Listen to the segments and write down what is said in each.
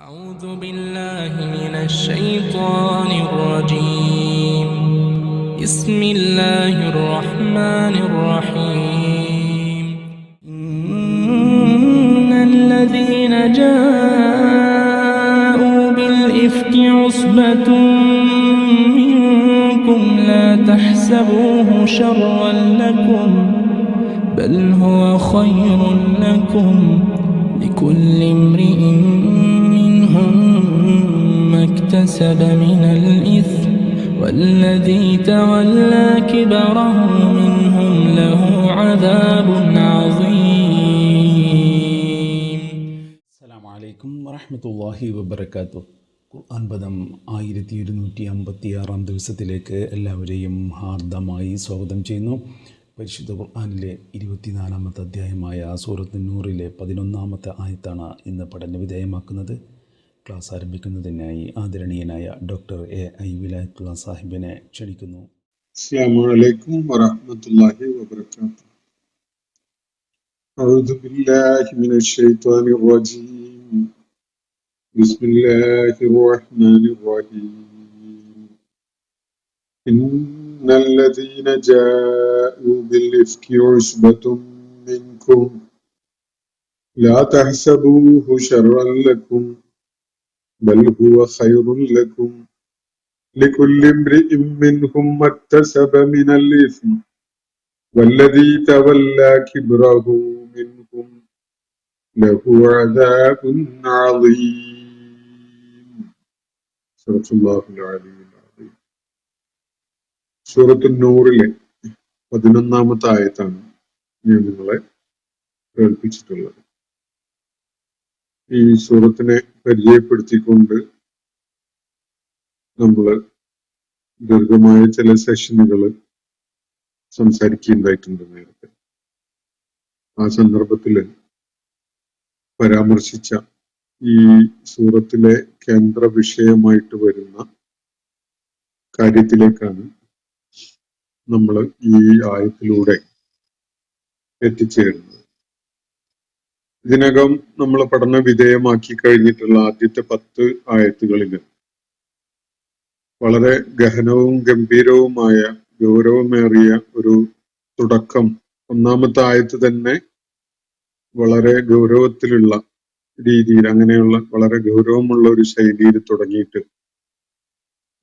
أعوذ بالله من الشيطان الرجيم. بسم الله الرحمن الرحيم. إن الذين جاءوا بالإفك عصبة منكم لا تحسبوه شرا لكم بل هو خير لكم لكل امرئ منهم ما اكتسب من الإثم والذي تولى كبره منهم له عذاب عظيم. السلام عليكم ورحمة الله وبركاته. ഖുർആൻ പദം 1256 ദിവസത്തിലേക്ക് എല്ലാവരെയും ഹാർദമായി സ്വാഗതം ചെയ്യുന്നു. പരിശുദ്ധ ഖുർആനിലെ 24-ാമത്തെ അധ്യായമായ സൂറത്ത് നൂറിലെ 11-ാമത്തെ ആയത്താണ് ഇന്ന് പഠന വിധേയമാക്കുന്നത്. ക്ലാസ് ആരംഭിക്കുന്നതിനായി ആദരണീയനായ ഡോക്ടർ എ വിലായത്തുള്ള സാഹിബിനെ ക്ഷണിക്കുന്നു. അസ്സലാമു അലൈക്കും വറഹ്മത്തുള്ളാഹി വബറകാതുഹു. അഊദു ബില്ലാഹി മിനശ് ശൈത്വാനിർ റജീം. ബിസ്മില്ലാഹിർ റഹ്മാനിർ റഹീം. ഇന്നല്ലദീന ജാഊ ബിൽ ഇഫ്കി ഉസ്ബത്തും മിൻകും ലാ തഹ്സബൂഹു ശർറൻ ലക്കും ബൽ ഹുവ ഖൈറുൻ ലക്കും لكل امرئ منهم ما اكتسب من الإثم والذي تولى كبره منهم له عذاب عظيم. صدق الله العلي العظيم. സൂറത്ത് നൂറിലെ 11-ാമത്തെ ആയത്താണ് ഞാൻ നിങ്ങളെ കേൾപ്പിച്ചിട്ടുള്ളത്. ഈ സൂറത്തിനെ പരിചയപ്പെടുത്തിക്കൊണ്ട് നമ്മൾ ദീർഘമായ ചില സെഷനുകൾ സംസാരിക്കുകയുണ്ടായിട്ടുണ്ട് നേരത്തെ. ആ സന്ദർഭത്തിൽ പരാമർശിച്ച ഈ സൂറത്തിലെ കേന്ദ്ര വിഷയമായിട്ട് വരുന്ന കാര്യത്തിലേക്കാണ് നമ്മൾ ഈ ആയത്തിലൂടെ എത്തിച്ചേരുന്നത്. ഇതിനകം നമ്മൾ പഠന വിധേയമാക്കി കഴിഞ്ഞിട്ടുള്ള ആദ്യത്തെ 10 ആയത്തുകളിൽ വളരെ ഗഹനവും ഗംഭീരവുമായ ഗൗരവമേറിയ ഒരു തുടക്കം, ഒന്നാമത്തെ ആയത്ത് തന്നെ വളരെ ഗൗരവത്തിലുള്ള രീതിയിൽ, അങ്ങനെയുള്ള വളരെ ഗൗരവമുള്ള ഒരു ശൈലിയിൽ തുടങ്ങിയിട്ട്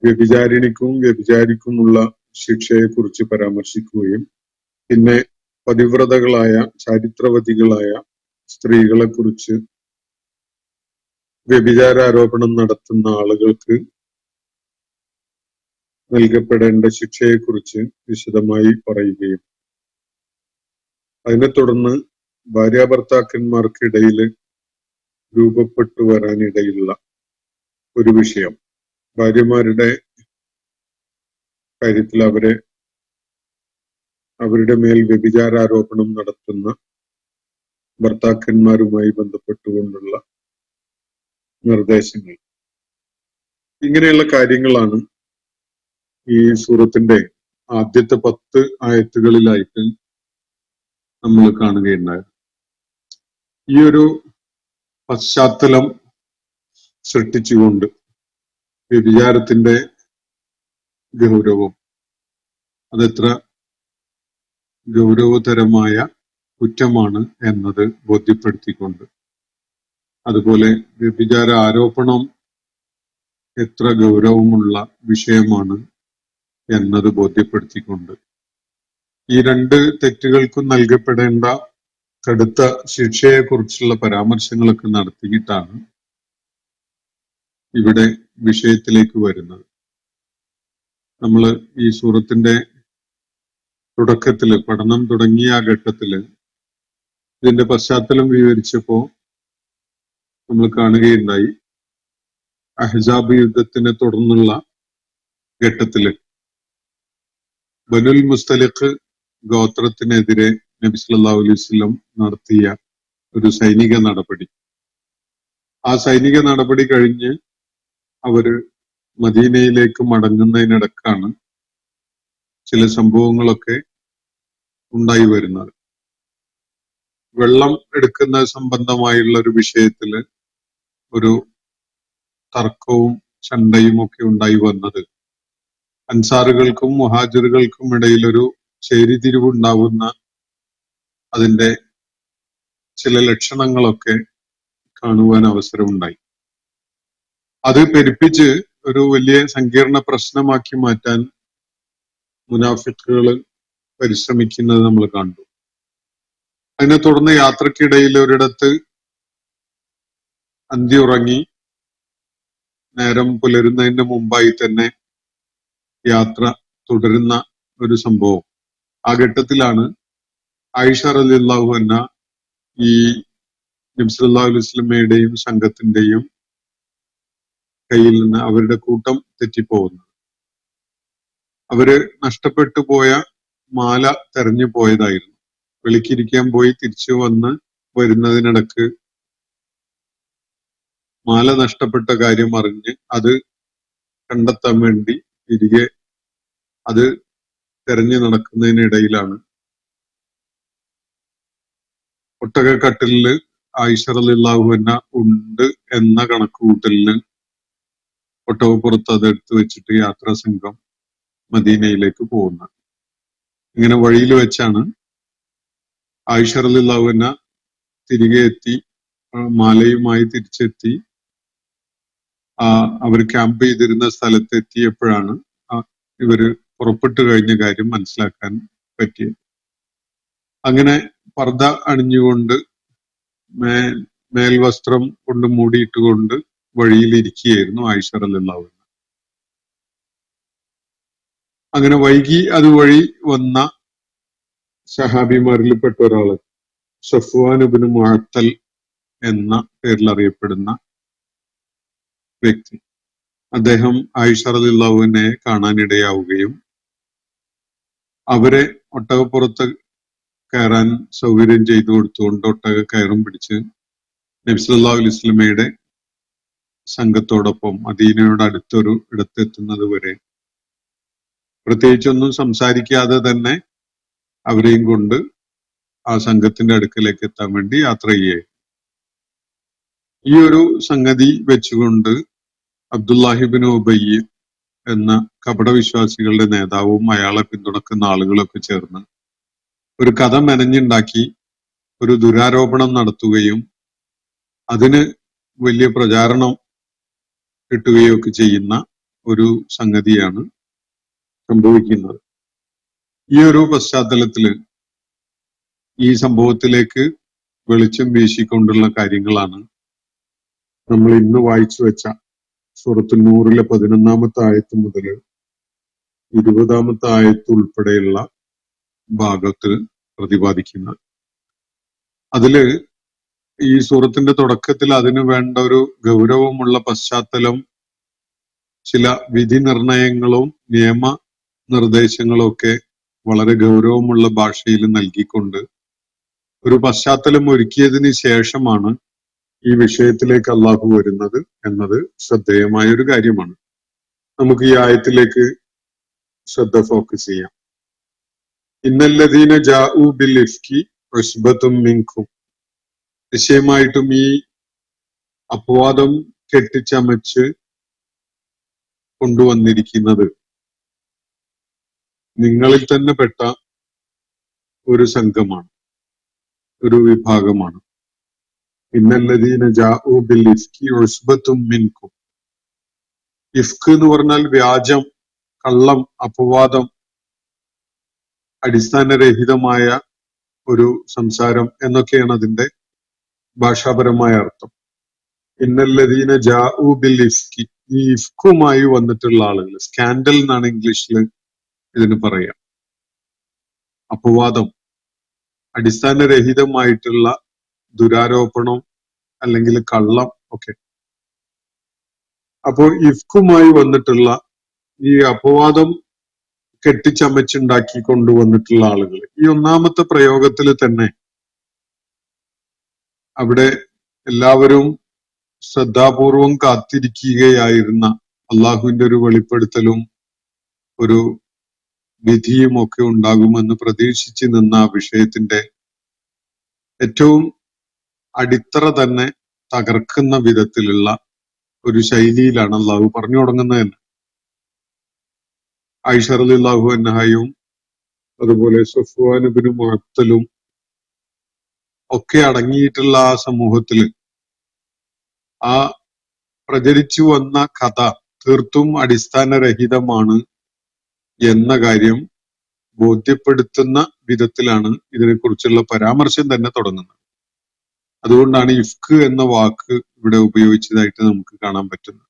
വ്യഭിചാരിണിക്കും വ്യഭിചാരിക്കുമുള്ള ശിക്ഷയെക്കുറിച്ച് പരാമർശിക്കുകയും പിന്നെ പതിവ്രതകളായ ചാരിത്രവതികളായ സ്ത്രീകളെ കുറിച്ച് വ്യഭിചാരാരോപണം നടത്തുന്ന ആളുകൾക്ക് നൽകപ്പെടേണ്ട ശിക്ഷയെക്കുറിച്ച് വിശദമായി പറയുകയും അതിനെ തുടർന്ന് ഭാര്യാഭർത്താക്കന്മാർക്കിടയിൽ രൂപപ്പെട്ടു വരാനിടയുള്ള ഒരു വിഷയം, ഭാര്യമാരുടെ കാര്യത്തിൽ അവരുടെ മേൽ വ്യഭിചാരാരോപണം നടത്തുന്ന ഭർത്താക്കന്മാരുമായി ബന്ധപ്പെട്ടുകൊണ്ടുള്ള നിർദ്ദേശങ്ങൾ, ഇങ്ങനെയുള്ള കാര്യങ്ങളാണ് ഈ സൂറത്തിന്റെ ആദ്യത്തെ 10 ആയത്തുകളിലായിട്ട് നമ്മൾ കാണുകയുണ്ടായത്. ഈ ഒരു പശ്ചാത്തലം സൃഷ്ടിച്ചുകൊണ്ട് വ്യഭിചാരത്തിന്റെ ഗൗരവം, അതെത്ര ഗൗരവതരമായ കുറ്റമാണ് എന്നത് ബോധ്യപ്പെടുത്തിക്കൊണ്ട്, അതുപോലെ വ്യഭിചാര ആരോപണം എത്ര ഗൗരവമുള്ള വിഷയമാണ് എന്നത് ബോധ്യപ്പെടുത്തിക്കൊണ്ട് ഈ 2 തെറ്റുകൾക്കും നൽകപ്പെടേണ്ട കടുത്ത ശിക്ഷയെക്കുറിച്ചുള്ള പരാമർശങ്ങളൊക്കെ നടത്തിയിട്ടാണ് ഇവിടെ വിഷയത്തിലേക്ക് വരുന്നത്. നമ്മൾ ഈ സൂറത്തിന്റെ തുടക്കത്തില്, പഠനം തുടങ്ങിയ ആ ഘട്ടത്തില് ഇതിന്റെ പശ്ചാത്തലം വിവരിച്ചപ്പോ നമ്മൾ കാണുകയുണ്ടായി, അഹ്സാബ് യുദ്ധത്തിനെ തുടർന്നുള്ള ഘട്ടത്തില് ബനുൽ മുസ്തലിഖ് ഗോത്രത്തിനെതിരെ നബി സല്ലല്ലാഹു അലൈഹി വസല്ലം നടത്തിയ ഒരു സൈനിക നടപടി, ആ സൈനിക നടപടി കഴിഞ്ഞ് അവര് മദീനയിലേക്ക് മടങ്ങുന്നതിനിടക്കാണ് ചില സംഭവങ്ങളൊക്കെ ഉണ്ടായി വരുന്നത്. വെള്ളം എടുക്കുന്ന സംബന്ധമായുള്ള ഒരു വിഷയത്തില് ഒരു തർക്കവും ചണ്ടയും ഒക്കെ ഉണ്ടായി വന്നത് അൻസാറുകൾക്കും മുഹാജിറുകൾക്കും ഇടയിലൊരു ചേരിതിരിവുണ്ടാവുന്ന അതിന്റെ ചില ലക്ഷണങ്ങളൊക്കെ കാണുവാൻ അവസരമുണ്ടായി. അത് പെരുപ്പിച്ച് ഒരു വലിയ സങ്കീർണ പ്രശ്നമാക്കി മാറ്റാൻ മുനാഫിക്കുകൾ പരിശ്രമിക്കുന്നത് നമ്മൾ കണ്ടു. അതിനെ തുടർന്ന് യാത്രക്കിടയിൽ ഒരിടത്ത് അന്തി ഉറങ്ങി നേരം പുലരുന്നതിന്റെ മുമ്പായി തന്നെ യാത്ര തുടരുന്ന ഒരു സംഭവം. ആ ഘട്ടത്തിലാണ് ആയിഷ റളിയല്ലാഹു അൻഹ ഈ നബി സല്ലല്ലാഹു അലൈഹി വസല്ലമയുടെയും സംഘത്തിന്റെയും കയ്യിൽ നിന്ന് അവരുടെ കൂട്ടം തെറ്റിപ്പോകുന്നത്. അവര് നഷ്ടപ്പെട്ടു പോയ മാല തെരഞ്ഞു പോയതായിരുന്നു. വെളിക്കിരിക്കാൻ പോയി തിരിച്ചു വരുന്നതിനിടക്ക് മാല നഷ്ടപ്പെട്ട കാര്യം അറിഞ്ഞ് അത് കണ്ടെത്താൻ വേണ്ടി തിരികെ അത് തെരഞ്ഞു നടക്കുന്നതിനിടയിലാണ് ഒട്ടകക്കട്ടിലില് ആയിഷ റളിയല്ലാഹു അൻഹ ഉണ്ട് എന്ന കണക്കുകൂട്ടലിന് ഒട്ടകപ്പുറത്ത് അത് എടുത്തു വെച്ചിട്ട് യാത്രാ സംഘം മദീനയിലേക്ക് പോകുന്നത്. ഇങ്ങനെ വഴിയിൽ വെച്ചാണ് ആയിഷ റളിയല്ലാഹു അൻഹ തിരികെ എത്തി, മാലയുമായി തിരിച്ചെത്തി അവർ ക്യാമ്പ് ചെയ്തിരുന്ന സ്ഥലത്ത് എത്തിയപ്പോഴാണ് ഇവര് പുറപ്പെട്ടു കഴിഞ്ഞ കാര്യം മനസ്സിലാക്കാൻ പറ്റിയത്. അങ്ങനെ പർദ്ദ അണിഞ്ഞുകൊണ്ട് മേൽവസ്ത്രം കൊണ്ട് മൂടിയിട്ടുകൊണ്ട് വഴിയിലിരിക്കുകയായിരുന്നു ആയിഷ റളിയല്ലാഹു അൻഹ. അങ്ങനെ വൈകി അതുവഴി വന്ന സഹാബിമാരിൽപ്പെട്ട ഒരാള് സഫ്വാൻ ഇബ്നു മുഅത്തൽ എന്ന പേരിൽ അറിയപ്പെടുന്ന വ്യക്തി, അദ്ദേഹം ആയിഷ റളിയല്ലാഹു അൻഹയെ കാണാനിടയാവുകയും അവരെ ഒട്ടകപ്പുറത്ത് കയറാൻ സൗകര്യം ചെയ്തു കൊടുത്തുകൊണ്ട് ഒട്ടക കയറും പിടിച്ച് നബി സല്ലല്ലാഹു അലൈഹി വസല്ലമയുടെ സംഘത്തോടൊപ്പം മദീനയുടെ അടുത്തൊരു ഇടത്തെത്തുന്നത് വരെ പ്രത്യേകിച്ചൊന്നും സംസാരിക്കാതെ തന്നെ അവരെയും കൊണ്ട് ആ സംഘത്തിന്റെ അടുക്കലേക്ക് എത്താൻ വേണ്ടി യാത്ര ചെയ്യുക. ഈ ഒരു സംഗതി വെച്ചുകൊണ്ട് അബ്ദുല്ലാഹിബ്നു ഉബയ്യ് എന്ന കപടവിശ്വാസികളുടെ നേതാവും അയാളെ പിന്തുണക്കുന്ന ആളുകളൊക്കെ ചേർന്ന് ഒരു കഥ മെനഞ്ഞുണ്ടാക്കി ഒരു ദുരാരോപണം നടത്തുകയും അതിന് വലിയ പ്രചാരണം കിട്ടുകയൊക്കെ ചെയ്യുന്ന ഒരു സംഗതിയാണ് സംഭവിക്കുന്നത്. ഈ ഒരു പശ്ചാത്തലത്തില് ഈ സംഭവത്തിലേക്ക് വെളിച്ചം വീശിക്കൊണ്ടുള്ള കാര്യങ്ങളാണ് നമ്മൾ ഇന്ന് വായിച്ചു വെച്ച സൂറത്തുൽ നൂറിലെ 11-ാമത്തെ ആയത്ത് മുതൽ 20-ാമത്തെ ആയത്ത് ഉൾപ്പെടെയുള്ള ഭാഗത്ത് പ്രതിപാദിക്കുന്നത്. അതില് ഈ സൂറത്തിന്റെ തുടക്കത്തിൽ അതിന് വേണ്ട ഒരു ഗൗരവമുള്ള പശ്ചാത്തലം, ചില വിധി നിർണയങ്ങളും നിയമ നിർദ്ദേശങ്ങളും ഒക്കെ വളരെ ഗൗരവമുള്ള ഭാഷയിൽ നൽകിക്കൊണ്ട് ഒരു പശ്ചാത്തലം ഒരുക്കിയതിന് ശേഷമാണ് ഈ വിഷയത്തിലേക്ക് അള്ളാഹു വരുന്നത് എന്നത് ശ്രദ്ധേയമായ ഒരു കാര്യമാണ്. നമുക്ക് ഈ ആയത്തിലേക്ക് ശ്രദ്ധ ഫോക്കസ് ചെയ്യാം. ഇന്നല്ലദീന ജാഊ ബിൽ ഇഫ്കി ഉസ്ബത്തും മിൻകും, നിശ്ചയമായിട്ടും ഈ അപവാദം കെട്ടിച്ചമച്ച് കൊണ്ടുവന്നിരിക്കുന്നത് നിങ്ങളിൽ തന്നെ പെട്ട ഒരു സംഘമാണ്, ഒരു വിഭാഗമാണ്. ഇന്നല്ലദീന ജാഊ ബിൽ ഇഫ്കി ഉസ്ബത്തും മിൻകും. ഇഫ്ക് എന്ന് പറഞ്ഞാൽ വ്യാജം, കള്ളം, അപവാദം, അടിസ്ഥാനരഹിതമായ ഒരു സംസാരം എന്നൊക്കെയാണ് അതിന്റെ ഭാഷാപരമായ അർത്ഥം. ഇന്നല്ലദീന ജാഊ ബിൽ ഇഫ്കി, ഈ ഇഫ്കുമായി വന്നിട്ടുള്ള ആളുകൾ, സ്കാൻഡൽ എന്നാണ് ഇംഗ്ലീഷിൽ ഇതിന് പറയാം. അപവാദം, അടിസ്ഥാനരഹിതമായിട്ടുള്ള ദുരാരോപണം അല്ലെങ്കിൽ കള്ളം ഒക്കെ. അപ്പോ ഇഫ്കുമായി വന്നിട്ടുള്ള ഈ അപവാദം കെട്ടിച്ചമച്ചുണ്ടാക്കി കൊണ്ടുവന്നിട്ടുള്ള ആളുകൾ, ഈ ഒന്നാമത്തെ പ്രയോഗത്തിൽ തന്നെ അവിടെ എല്ലാവരും ശ്രദ്ധാപൂർവം കാത്തിരിക്കുകയായിരുന്ന അള്ളാഹുവിന്റെ ഒരു വെളിപ്പെടുത്തലും ഒരു വിധിയും ഒക്കെ ഉണ്ടാകുമെന്ന് പ്രതീക്ഷിച്ച് നിന്ന ആ വിഷയത്തിന്റെ ഏറ്റവും അടിത്തറ തന്നെ തകർക്കുന്ന വിധത്തിലുള്ള ഒരു ശൈലിയിലാണ് അള്ളാഹു പറഞ്ഞു തുടങ്ങുന്നത് തന്നെ. ആയിഷ റളിയല്ലാഹു അൻഹയും അതുപോലെ സഫ്വാൻ ഇബ്നു മുഅത്തലും ഒക്കെ അടങ്ങിയിട്ടുള്ള ആ സമൂഹത്തില് ആ പ്രചരിച്ചു വന്ന കഥ തീർത്തും അടിസ്ഥാനരഹിതമാണ് എന്ന കാര്യം ബോധ്യപ്പെടുത്തുന്ന വിധത്തിലാണ് ഇതിനെക്കുറിച്ചുള്ള പരാമർശം തന്നെ തുടങ്ങുന്നത്. അതുകൊണ്ടാണ് ഇഫ്ക് എന്ന വാക്ക് ഇവിടെ ഉപയോഗിച്ചതായിട്ട് നമുക്ക് കാണാൻ പറ്റുന്നത്.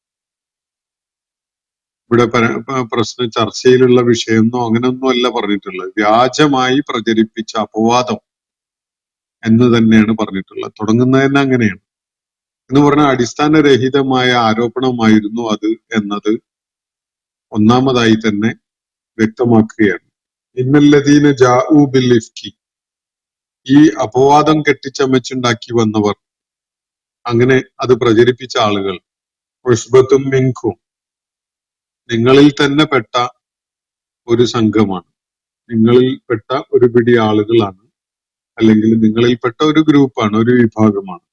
ഇവിടെ പ്രശ്ന ചർച്ചയിലുള്ള വിഷയമൊന്നും അങ്ങനെയൊന്നും അല്ല പറഞ്ഞിട്ടുള്ളത്. വ്യാജമായി പ്രചരിപ്പിച്ച അപവാദം എന്ന് തന്നെയാണ് പറഞ്ഞിട്ടുള്ളത്. തുടങ്ങുന്നത് തന്നെ അങ്ങനെയാണ്. എന്ന് പറഞ്ഞാൽ അടിസ്ഥാനരഹിതമായ ആരോപണമായിരുന്നു അത് എന്നത് ഒന്നാമതായി തന്നെ വ്യക്തമാക്കുകയാണ്. ഇന്നല്ലദീന ജാഊ ബിൽ ഇഫ്കി, ഈ അപവാദം കെട്ടിച്ചമച്ചുണ്ടാക്കി വന്നവർ, അങ്ങനെ അത് പ്രചരിപ്പിച്ച ആളുകൾ, ഉസ്ബത്തും മിൻകും, നിങ്ങളിൽ തന്നെ പെട്ട ഒരു സംഘമാണ്, നിങ്ങളിൽ പെട്ട ഒരു പിടി ആളുകളാണ്, അല്ലെങ്കിൽ നിങ്ങളിൽപ്പെട്ട ഒരു ഗ്രൂപ്പാണ്, ഒരു വിഭാഗമാണ്.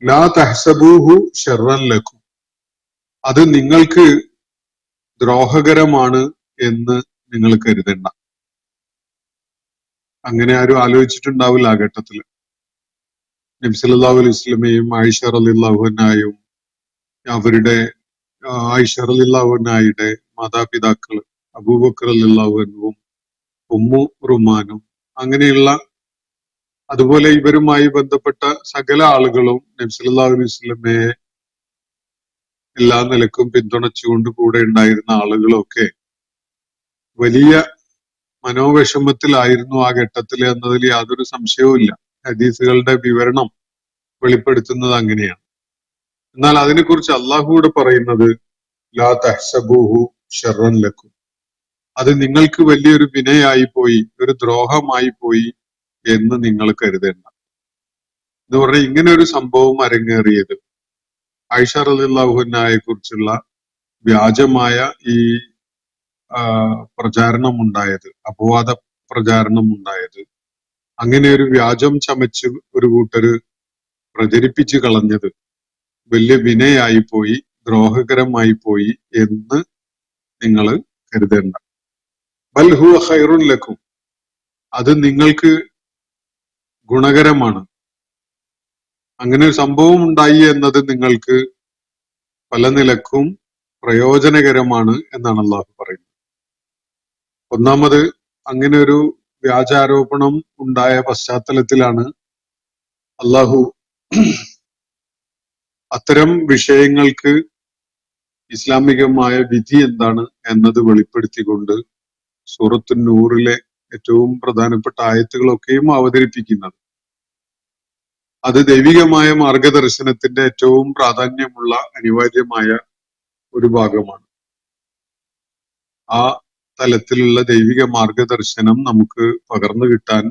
ലാ തഹ്സബൂഹു ശർറൻ ലക്കും, അത് നിങ്ങൾക്ക് ദ്രോഹകരമാണ് എന്ന് നിങ്ങൾ കരുതണ്ട. അങ്ങനെ ആരും ആലോചിച്ചിട്ടുണ്ടാവില്ല ആ ഘട്ടത്തിൽ. നബി സല്ലല്ലാഹു അലൈഹി വസല്ലമയും ആയിഷ റളിയല്ലാഹു അൻഹയും അവരുടെ ആയിഷ റളിയല്ലാഹു അൻഹയുടെ മാതാപിതാക്കൾ അബൂബക്കർ റളിയല്ലാഹു അൻഹുവും ഉമ്മു റുമാനും അങ്ങനെയുള്ള അതുപോലെ ഇവരുമായി ബന്ധപ്പെട്ട സകല ആളുകളും നബി സല്ലല്ലാഹു അലൈഹി വസല്ലമയെ എല്ലാ നിലക്കും പിന്തുണച്ചുകൊണ്ട് കൂടെ ഉണ്ടായിരുന്ന ആളുകളൊക്കെ വലിയ മനോവിഷമത്തിലായിരുന്നു ആ ഘട്ടത്തിൽ എന്നതിൽ യാതൊരു സംശയവുമില്ല. ഹദീസുകളുടെ വിവരണം വെളിപ്പെടുത്തുന്നത് അങ്ങനെയാണ്. എന്നാൽ അതിനെക്കുറിച്ച് അള്ളാഹു കൂടെ പറയുന്നത് ലാ തഹ്സബൂഹു ശർറൻ ലക്കും, അത് നിങ്ങൾക്ക് വലിയൊരു വിനയായി പോയി, ഒരു ദ്രോഹമായി പോയി എന്ന് നിങ്ങൾ കരുതേണ്ട. എന്ന് പറഞ്ഞാൽ ഇങ്ങനെ ഒരു സംഭവം അരങ്ങേറിയത്, ആയിഷ റളിയല്ലാഹു അൻഹയെ കുറിച്ചുള്ള വ്യാജമായ ഈ പ്രചാരണം ഉണ്ടായത്, അപവാദ പ്രചാരണം ഉണ്ടായത്, അങ്ങനെ ഒരു വ്യാജം ചമച്ച് ഒരു കൂട്ടര് പ്രചരിപ്പിച്ചു കളഞ്ഞത് വലിയ വിനയായി പോയി, ദ്രോഹകരമായി പോയി എന്ന് നിങ്ങൾ കരുതേണ്ട. ബൽ ഹുവ ഖൈറുൻ ലക്കും, അത് നിങ്ങൾക്ക് ഗുണകരമാണ്. അങ്ങനെ ഒരു സംഭവം ഉണ്ടായി എന്നത് നിങ്ങൾക്ക് പല നിലക്കും പ്രയോജനകരമാണ് എന്നാണ് അള്ളാഹു പറയുന്നത്. ഒന്നാമത്, അങ്ങനെ ഒരു വ്യാജാരോപണം ഉണ്ടായ പശ്ചാത്തലത്തിലാണ് അള്ളാഹു അത്തരം വിഷയങ്ങൾക്ക് ഇസ്ലാമികമായ വിധി എന്താണ് എന്നത് വെളിപ്പെടുത്തിക്കൊണ്ട് സൂറത്തുൻ നൂറിലെ ഏറ്റവും പ്രധാനപ്പെട്ട ആയത്തുകളൊക്കെയും അവതരിപ്പിക്കുന്നത്. അത് ദൈവികമായ മാർഗദർശനത്തിന്റെ ഏറ്റവും പ്രാധാന്യമുള്ള അനിവാര്യമായ ഒരു ഭാഗമാണ്. ആ തലത്തിലുള്ള ദൈവിക മാർഗദർശനം നമുക്ക് പകർന്നു കിട്ടാൻ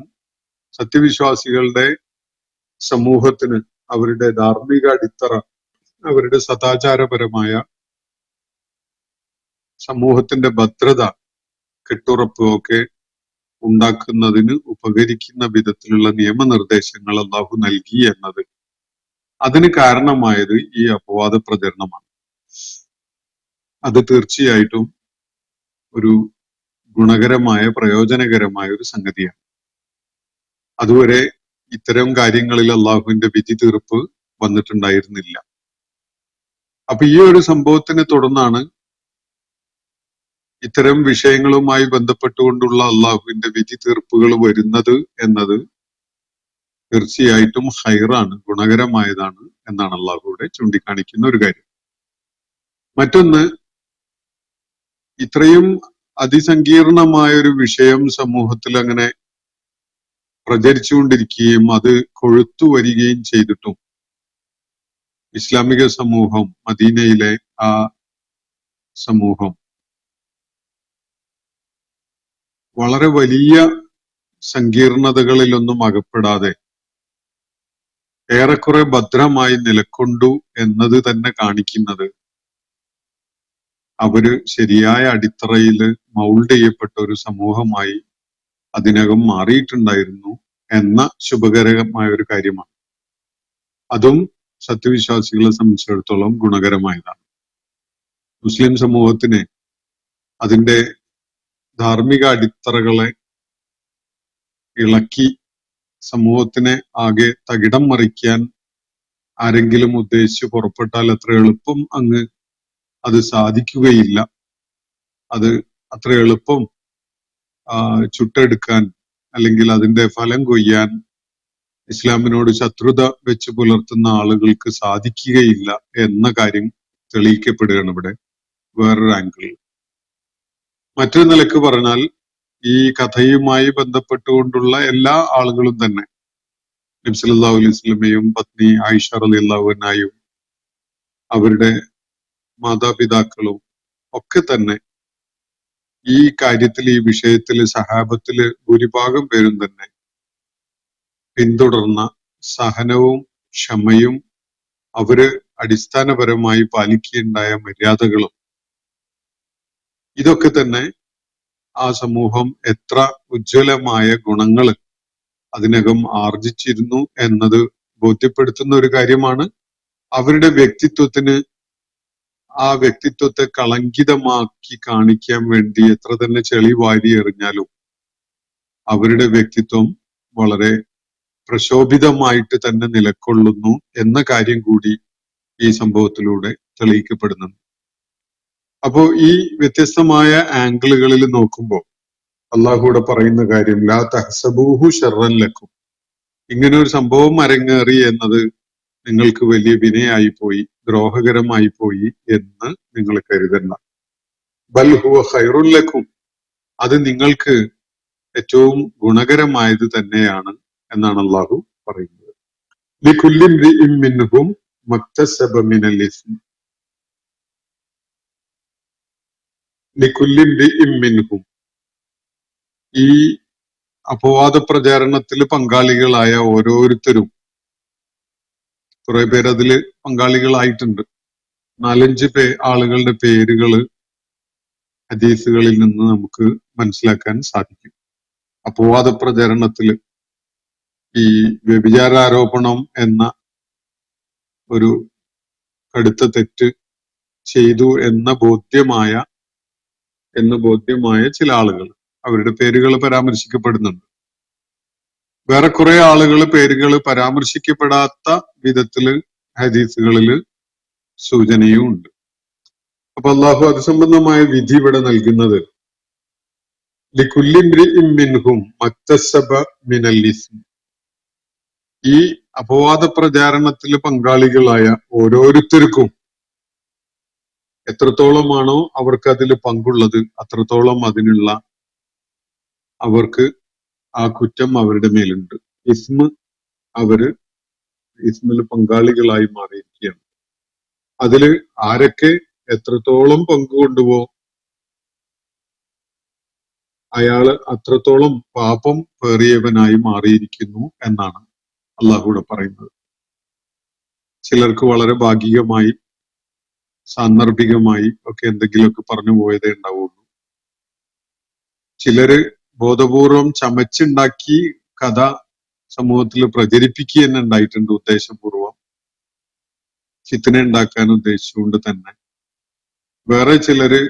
സത്യവിശ്വാസികളുടെ സമൂഹത്തിന് അവരുടെ ധാർമ്മിക അടിത്തറ, അവരുടെ സദാചാരപരമായ സമൂഹത്തിന്റെ ഭദ്രത, കെട്ടുറപ്പ് ഒക്കെ ഉണ്ടാക്കുന്നതിന് ഉപകരിക്കുന്ന വിധത്തിലുള്ള നിയമനിർദ്ദേശങ്ങൾ അള്ളാഹു നൽകി എന്നത്, അതിന് കാരണമായത് ഈ അപവാദ പ്രചരണമാണ്. അത് തീർച്ചയായിട്ടും ഒരു ഗുണകരമായ, പ്രയോജനകരമായ ഒരു സംഗതിയാണ്. അതുവരെ ഇത്തരം കാര്യങ്ങളിൽ അള്ളാഹുവിന്റെ വിധി തീർപ്പ് വന്നിട്ടുണ്ടായിരുന്നില്ല. അപ്പൊ ഈ ഒരു സംഭവത്തിനെ തുടർന്നാണ് ഇത്തരം വിഷയങ്ങളുമായി ബന്ധപ്പെട്ടുകൊണ്ടുള്ള അള്ളാഹുവിന്റെ വിധി തീർപ്പുകൾ വരുന്നത് എന്നത് തീർച്ചയായിട്ടും ഹൈറാണ്, ഗുണകരമായതാണ് എന്നാണ് അള്ളാഹുവിടെ ചൂണ്ടിക്കാണിക്കുന്ന ഒരു കാര്യം. മറ്റൊന്ന്, ഇത്രയും അതിസങ്കീർണമായ ഒരു വിഷയം സമൂഹത്തിൽ അങ്ങനെ പ്രചരിച്ചുകൊണ്ടിരിക്കുകയും അത് കൊഴുത്തു വരികയും ചെയ്തിട്ടും ഇസ്ലാമിക സമൂഹം, മദീനയിലെ ആ സമൂഹം വളരെ വലിയ സങ്കീർണതകളിലൊന്നും അകപ്പെടാതെ ഏറെക്കുറെ ഭദ്രമായി നിലക്കൊണ്ടു എന്നത് തന്നെ കാണിക്കുന്നത് അവര് ശരിയായ അടിത്തറയിൽ മൗൾഡ് ചെയ്യപ്പെട്ട ഒരു സമൂഹമായി അതിനകം മാറിയിട്ടുണ്ടായിരുന്നു എന്ന ശുഭകരമായ ഒരു കാര്യമാണ്. അതും സത്യവിശ്വാസികളെ സംബന്ധിച്ചിടത്തോളം ഗുണകരമായതാണ്. മുസ്ലിം സമൂഹത്തിന് അതിന്റെ ധാർമ്മിക അടിത്തറകളെ ഇളക്കി സമൂഹത്തിനെ ആകെ തകിടം മറിക്കാൻ ആരെങ്കിലും ഉദ്ദേശിച്ച് പുറപ്പെട്ടാൽ അത്ര എളുപ്പം അങ്ങ് അത് സാധിക്കുകയില്ല. അത് അത്ര എളുപ്പം ചുട്ടെടുക്കാൻ അല്ലെങ്കിൽ അതിന്റെ ഫലം കൊയ്യാൻ ഇസ്ലാമിനോട് ശത്രുത വെച്ച് പുലർത്തുന്ന ആളുകൾക്ക് സാധിക്കുകയില്ല എന്ന കാര്യം തെളിയിക്കപ്പെടുകയാണ് ഇവിടെ വേറൊരു ആംഗിളിൽ. മറ്റൊരു നിലക്ക് പറഞ്ഞാൽ ഈ കഥയുമായി ബന്ധപ്പെട്ടുകൊണ്ടുള്ള എല്ലാ ആളുകളും തന്നെ നബി സല്ലല്ലാഹു അലൈഹി വസല്ലമയും പത്നി ആയിഷ റളിയല്ലാഹു അൻഹയും അവരുടെ മാതാപിതാക്കളും ഒക്കെ തന്നെ ഈ കാര്യത്തിൽ, ഈ വിഷയത്തിൽ സഹാബത്തില് ഭൂരിഭാഗം പേരും തന്നെ പിന്തുടർന്ന സഹനവും ക്ഷമയും അവര് അടിസ്ഥാനപരമായി പാലിക്കുകയുണ്ടായ മര്യാദകളും ഇതൊക്കെ തന്നെ ആ സമൂഹം എത്ര ഉജ്ജ്വലമായ ഗുണങ്ങൾ അതിനകം ആർജിച്ചിരുന്നു എന്നത് ബോധ്യപ്പെടുത്തുന്ന ഒരു കാര്യമാണ്. അവരുടെ വ്യക്തിത്വത്തിന് ആ വ്യക്തിത്വത്തെ കളങ്കിതമാക്കി കാണിക്കാൻ വേണ്ടി എത്ര തന്നെ ചെളി വാരി എറിഞ്ഞാലും അവരുടെ വ്യക്തിത്വം വളരെ പ്രശോഭിതമായിട്ട് തന്നെ നിലകൊള്ളുന്നു എന്ന കാര്യം കൂടി ഈ സംഭവത്തിലൂടെ തെളിയിക്കപ്പെടുന്നുണ്ട്. അപ്പോ ഈ വ്യത്യസ്തമായ ആംഗിളുകളിൽ നോക്കുമ്പോൾ അള്ളാഹുവിടെ പറയുന്ന കാര്യം ലാ തഹ്സബൂഹു ശർറൻ ലക്കും, ഇങ്ങനെ ഒരു സംഭവം അരങ്ങേറി എന്നത് നിങ്ങൾക്ക് വലിയ വിനയായി പോയി, ദ്രോഹകരമായി പോയി എന്ന് നിങ്ങൾ കരുതണ്ട. ബൽ ഹുവ ഖൈറുൽ ലക്കും, അത് നിങ്ങൾക്ക് ഏറ്റവും ഗുണകരമായത് തന്നെയാണ് എന്നാണ് അള്ളാഹു പറയുന്നത്. ലികുല്ലി ഇംറിഇൻ മിൻഹും മക്തസബ മിനൽ ഇസ്മി, ലികുല്ലി ഇംറിഇൻ മിൻഹും, ഈ അപവാദ പ്രചാരണത്തിൽ പങ്കാളികളായ ഓരോരുത്തരും, കുറെ പേര് അതില് പങ്കാളികളായിട്ടുണ്ട്. 4-5 ആളുകളുടെ പേരുകള് ഹദീസുകളിൽ നിന്ന് നമുക്ക് മനസ്സിലാക്കാൻ സാധിക്കും. അപവാദ പ്രചരണത്തില് ഈ വ്യഭിചാരാരോപണം എന്ന ഒരു കടുത്ത തെറ്റ് ചെയ്തു എന്ന് ബോധ്യമായ ചില ആളുകൾ, അവരുടെ പേരുകൾ പരാമർശിക്കപ്പെടുന്നുണ്ട്. വേറെ കുറെ ആളുകൾ പേരുകൾ പരാമർശിക്കപ്പെടാത്ത വിധത്തില് ഹദീസുകളില് സൂചനയും ഉണ്ട്. അപ്പൊ അള്ളാഹു അത് സംബന്ധമായ വിധി ഇവിടെ നൽകുന്നത് ലികുല്ലി ഇംറിഇൻ മിൻഹും മക്തസബ മിനൽ ഇസ്മി, ഈ അപവാദ പ്രചാരണത്തിൽ പങ്കാളികളായ ഓരോരുത്തർക്കും എത്രത്തോളമാണോ അവർക്ക് അതിൽ പങ്കുള്ളത് അത്രത്തോളം അതിനുള്ള അവർക്ക് ആ കുറ്റം അവരുടെ മേലുണ്ട്. ഇസ്മിൽ പങ്കാളികളായി മാറിയിരിക്കുകയാണ്. അതില് ആരൊക്കെ എത്രത്തോളം പങ്കുകൊണ്ടുവോ അയാള് അത്രത്തോളം പാപം പേറിയവനായി മാറിയിരിക്കുന്നു എന്നാണ് അള്ളാഹുവിടെ പറയുന്നത്. ചിലർക്ക് വളരെ ഭാഗികമായി സാന്ദർഭികമായി ഒക്കെ എന്തെങ്കിലുമൊക്കെ പറഞ്ഞു പോയതേ ഉണ്ടാവുള്ളൂ. ചിലര് ബോധപൂർവം ചമച്ചുണ്ടാക്കി കഥ സമൂഹത്തിൽ പ്രചരിപ്പിക്കുക തന്നെ ഉണ്ടായിട്ടുണ്ട്. ഉദ്ദേശപൂർവം ഫിത്ന ഉണ്ടാക്കാൻ ഉദ്ദേശിച്ചുകൊണ്ട് തന്നെ. വേറെ ചിലര്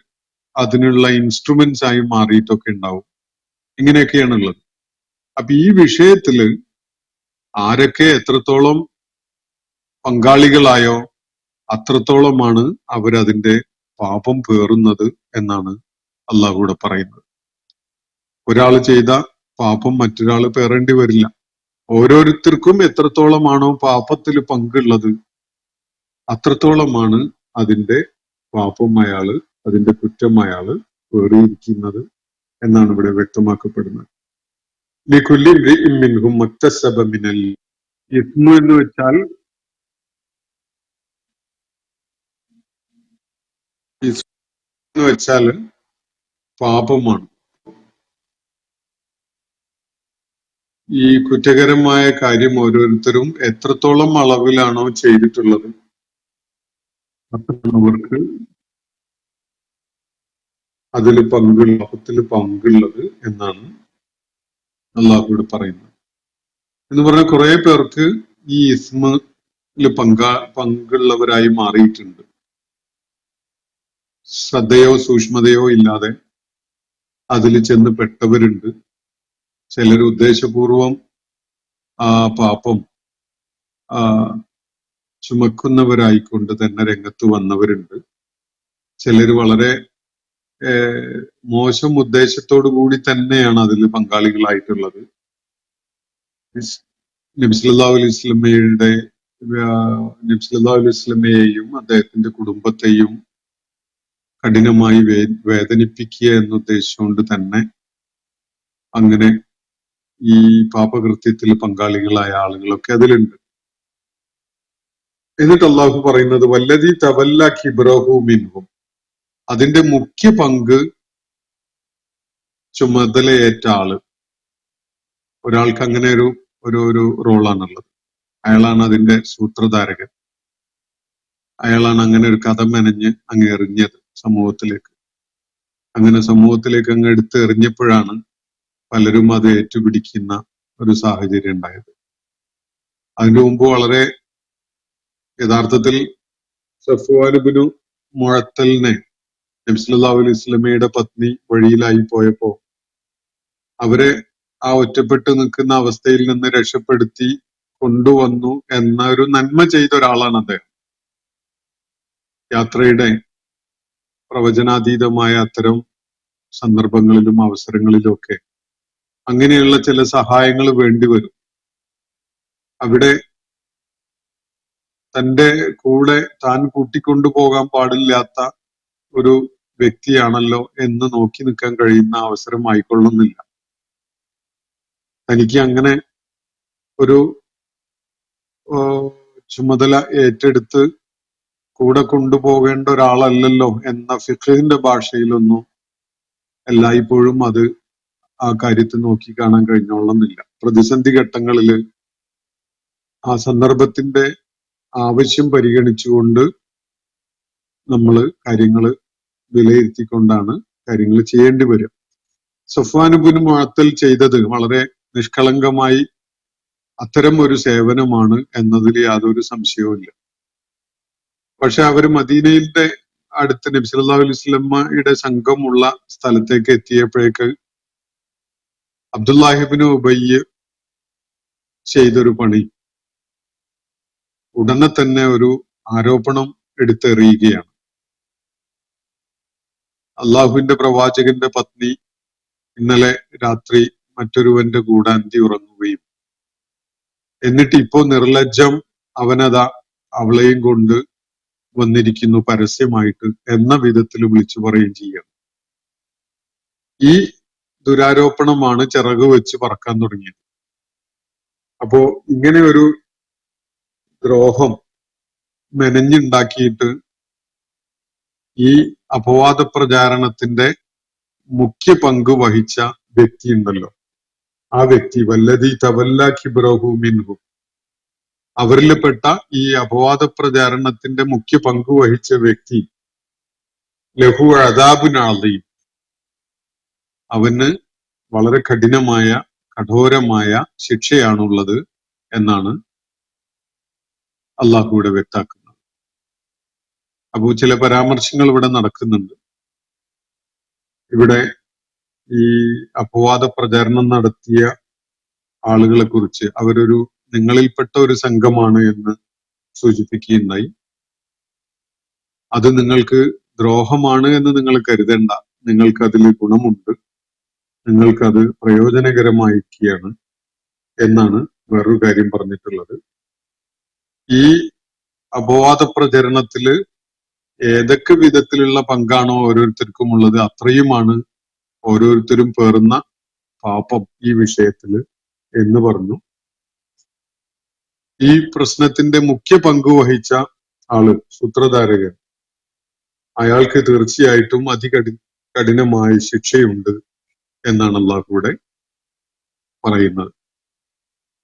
അതിനുള്ള ഇൻസ്ട്രുമെന്റ്സ് ആയി മാറിയിട്ടൊക്കെ ഉണ്ടാവും. ഇങ്ങനെയൊക്കെയാണുള്ളത്. അപ്പൊ ഈ വിഷയത്തില് ആരൊക്കെ എത്രത്തോളം പങ്കാളികളായോ അത്രത്തോളമാണ് അവരതിന്റെ പാപം പേറുന്നത് എന്നാണ് അള്ളാഹുവിടെ പറയുന്നത്. ഒരാൾ ചെയ്ത പാപം മറ്റൊരാൾ പേറേണ്ടി വരില്ല. ഓരോരുത്തർക്കും എത്രത്തോളമാണോ പാപത്തിൽ പങ്കുള്ളത് അത്രത്തോളമാണ് അതിന്റെ പാപം അതിന്റെ കുറ്റം പേറിയിരിക്കുന്നത് എന്നാണ് ഇവിടെ വ്യക്തമാക്കപ്പെടുന്നത്. ലികുല്ലി ഇംറിഇൻ മിൻഹും മക്തസബ മിനൽ ഇസ്മു എന്ന് വെച്ചാൽ പാപമാണ്. ഈ കുറ്റകരമായ കാര്യം ഓരോരുത്തരും എത്രത്തോളം അളവിലാണോ ചെയ്തിട്ടുള്ളത് അവർക്ക് അതിൽ പാപത്തിൽ പങ്കുള്ളത് എന്നാണ് അള്ളാഹുവിടെ പറയുന്നത്. എന്ന് പറഞ്ഞാൽ കുറെ പേർക്ക് ഈ ഇസ്മ പങ്കുള്ളവരായി മാറിയിട്ടുണ്ട്. ശ്രദ്ധയോ സൂക്ഷ്മതയോ ഇല്ലാതെ അതിൽ ചെന്ന് പെട്ടവരുണ്ട്. ചിലർ ഉദ്ദേശപൂർവം ആ പാപം ചുമക്കുന്നവരായിക്കൊണ്ട് തന്നെ രംഗത്ത് വന്നവരുണ്ട്. ചിലർ വളരെ മോശം ഉദ്ദേശത്തോടു കൂടി തന്നെയാണ് അതിൽ പങ്കാളികളായിട്ടുള്ളത്. നബി സല്ലല്ലാഹു അലൈഹി വസല്ലമയെയും അദ്ദേഹത്തിന്റെ കുടുംബത്തെയും കഠിനമായി വേദനിപ്പിക്കുക എന്ന ഉദ്ദേശിച്ചുകൊണ്ട് തന്നെ അങ്ങനെ ഈ പാപകൃത്യത്തിൽ പങ്കാളികളായ ആളുകളൊക്കെ അതിലുണ്ട്. എന്നിട്ട് അള്ളാഹു പറയുന്നത് വല്ലദീ തവല്ല കിബ്റഹു മിൻഹും, അതിന്റെ മുഖ്യ പങ്ക് ചുമതലയേറ്റ ആള്. ഒരാൾക്ക് അങ്ങനെ ഒരു റോളാണുള്ളത്. അയാളാണ് അതിന്റെ സൂത്രധാരകൻ. അയാളാണ് അങ്ങനെ ഒരു കഥ മെനഞ്ഞ് അങ്ങ് എറിഞ്ഞത് സമൂഹത്തിലേക്ക്. അങ്ങനെ സമൂഹത്തിലേക്ക് അങ്ങ് എടുത്ത് എറിഞ്ഞപ്പോഴാണ് പലരും അത് ഏറ്റുപിടിക്കുന്ന ഒരു സാഹചര്യം ഉണ്ടായത്. അതിനു മുമ്പ് വളരെ യഥാർത്ഥത്തിൽ സഫ്വാൻ ഇബ്നു മുഅത്തലിനെ നബി സല്ലല്ലാഹു അലൈഹി വസല്ലമയുടെ പത്നി വഴിയിലായി പോയപ്പോ അവരെ ആ ഒറ്റപ്പെട്ടു നിൽക്കുന്ന അവസ്ഥയിൽ നിന്ന് രക്ഷപ്പെടുത്തി കൊണ്ടുവന്നു എന്ന ഒരു നന്മ ചെയ്ത ഒരാളാണ് അദ്ദേഹം. യാത്രയുടെ പ്രവചനാതീതമായ അത്തരം സന്ദർഭങ്ങളിലും അവസരങ്ങളിലും ഒക്കെ അങ്ങനെയുള്ള ചില സഹായങ്ങൾ വേണ്ടിവരും. അവിടെ തന്റെ കൂടെ താൻ കൂട്ടിക്കൊണ്ടുപോകാൻ പാടില്ലാത്ത ഒരു വ്യക്തിയാണല്ലോ എന്ന് നോക്കി നിൽക്കാൻ കഴിയുന്ന അവസരം ആയിക്കൊള്ളുന്നില്ല. തനിക്ക് അങ്ങനെ ഒരു ചുമതല ഏറ്റെടുത്ത് കൂടെ കൊണ്ടുപോകേണ്ട ഒരാളല്ലല്ലോ എന്ന ഫിഖഹിന്റെ ഭാഷയിലൊന്നും എല്ലായ്പ്പോഴും അത് ആ കാര്യത്തിൽ നോക്കി കാണാൻ കഴിഞ്ഞോളുന്നില്ല. പ്രതിസന്ധി ഘട്ടങ്ങളിൽ ആ സന്ദർഭത്തിന്റെ ആവശ്യം പരിഗണിച്ചുകൊണ്ട് നമ്മൾ കാര്യങ്ങൾ വിലയിരുത്തിക്കൊണ്ടാണ് കാര്യങ്ങൾ ചെയ്യേണ്ടി വരിക. സഫ്വാൻ ഇബ്നു മുഅത്തൽ ചെയ്തത് വളരെ നിഷ്കളങ്കമായി അത്തരം ഒരു സേവനമാണ് എന്നതിൽ യാതൊരു സംശയവുമില്ല. പക്ഷെ അവര് മദീനയുടെ അടുത്ത് നബി സല്ലല്ലാഹു അലൈഹി വസല്ലമയുടെ സംഘമുള്ള സ്ഥലത്തേക്ക് എത്തിയപ്പോഴേക്ക് അബ്ദുല്ലാഹി ഇബ്നു ഉബയ്യ് ചെയ്തൊരു പണി ഉടനെ തന്നെ ഒരു ആരോപണം എടുത്തെറിയുകയാണ്. അള്ളാഹുവിന്റെ പ്രവാചകന്റെ പത്നി ഇന്നലെ രാത്രി മറ്റൊരുവന്റെ കൂടെ അന്തി ഉറങ്ങുകയും എന്നിട്ട് ഇപ്പോ നിർലജ്ജം അവനതാ അവളെയും കൊണ്ട് വന്നിരിക്കുന്നു പരസ്യമായിട്ട് എന്ന വിധത്തിൽ വിളിച്ചു പറയുകയും ചെയ്യണം. ഈ ദുരാരോപണമാണ് ചിറക് വെച്ച് പറക്കാൻ തുടങ്ങിയത്. അപ്പോ ഇങ്ങനെ ഒരു ദ്രോഹം മെനഞ്ഞുണ്ടാക്കിയിട്ട് ഈ അപവാദ പ്രചാരണത്തിന്റെ മുഖ്യ പങ്ക് വഹിച്ച വ്യക്തി ഉണ്ടല്ലോ, ആ വ്യക്തി വല്ലദീ തവല്ല കിബ്റഹു മിൻഹു, അവരിൽപ്പെട്ട ഈ അപവാദ പ്രചാരണത്തിന്റെ മുഖ്യ പങ്ക് വഹിച്ച വ്യക്തി ലഹു അദാബുൻ അളീം, അവന് വളരെ കഠോരമായ ശിക്ഷയാണുള്ളത് എന്നാണ് അള്ളാഹു ഇവിടെ വ്യക്താക്കുന്നത്. അപ്പോ ചില പരാമർശങ്ങൾ ഇവിടെ നടക്കുന്നുണ്ട്. ഇവിടെ ഈ അപവാദ പ്രചാരണം നടത്തിയ ആളുകളെ കുറിച്ച് അവരൊരു നിങ്ങളിൽപ്പെട്ട ഒരു സംഘമാണ് എന്ന് സൂചിപ്പിക്കുകയുണ്ടായി. അത് നിങ്ങൾക്ക് ദ്രോഹമാണ് എന്ന് നിങ്ങൾ കരുതേണ്ട, നിങ്ങൾക്ക് അതിൽ ഗുണമുണ്ട്, നിങ്ങൾക്കത് പ്രയോജനകരമായിരിക്കുകയാണ് എന്നാണ് വേറൊരു കാര്യം പറഞ്ഞിട്ടുള്ളത്. ഈ അപവാദ പ്രചരണത്തില് ഏതൊക്കെ വിധത്തിലുള്ള പങ്കാണോ ഓരോരുത്തർക്കും ഉള്ളത് അത്രയുമാണ് ഓരോരുത്തരും പേറുന്ന പാപം ഈ വിഷയത്തില് എന്ന് പറഞ്ഞു. ഈ പ്രശ്നത്തിന്റെ മുഖ്യ പങ്ക് വഹിച്ച ആള് സൂത്രധാരകൻ, അയാൾക്ക് തീർച്ചയായിട്ടും കഠിനമായ ശിക്ഷയുണ്ട് എന്നാണ് അള്ളാഹു ഇവിടെ പറയുന്നത്.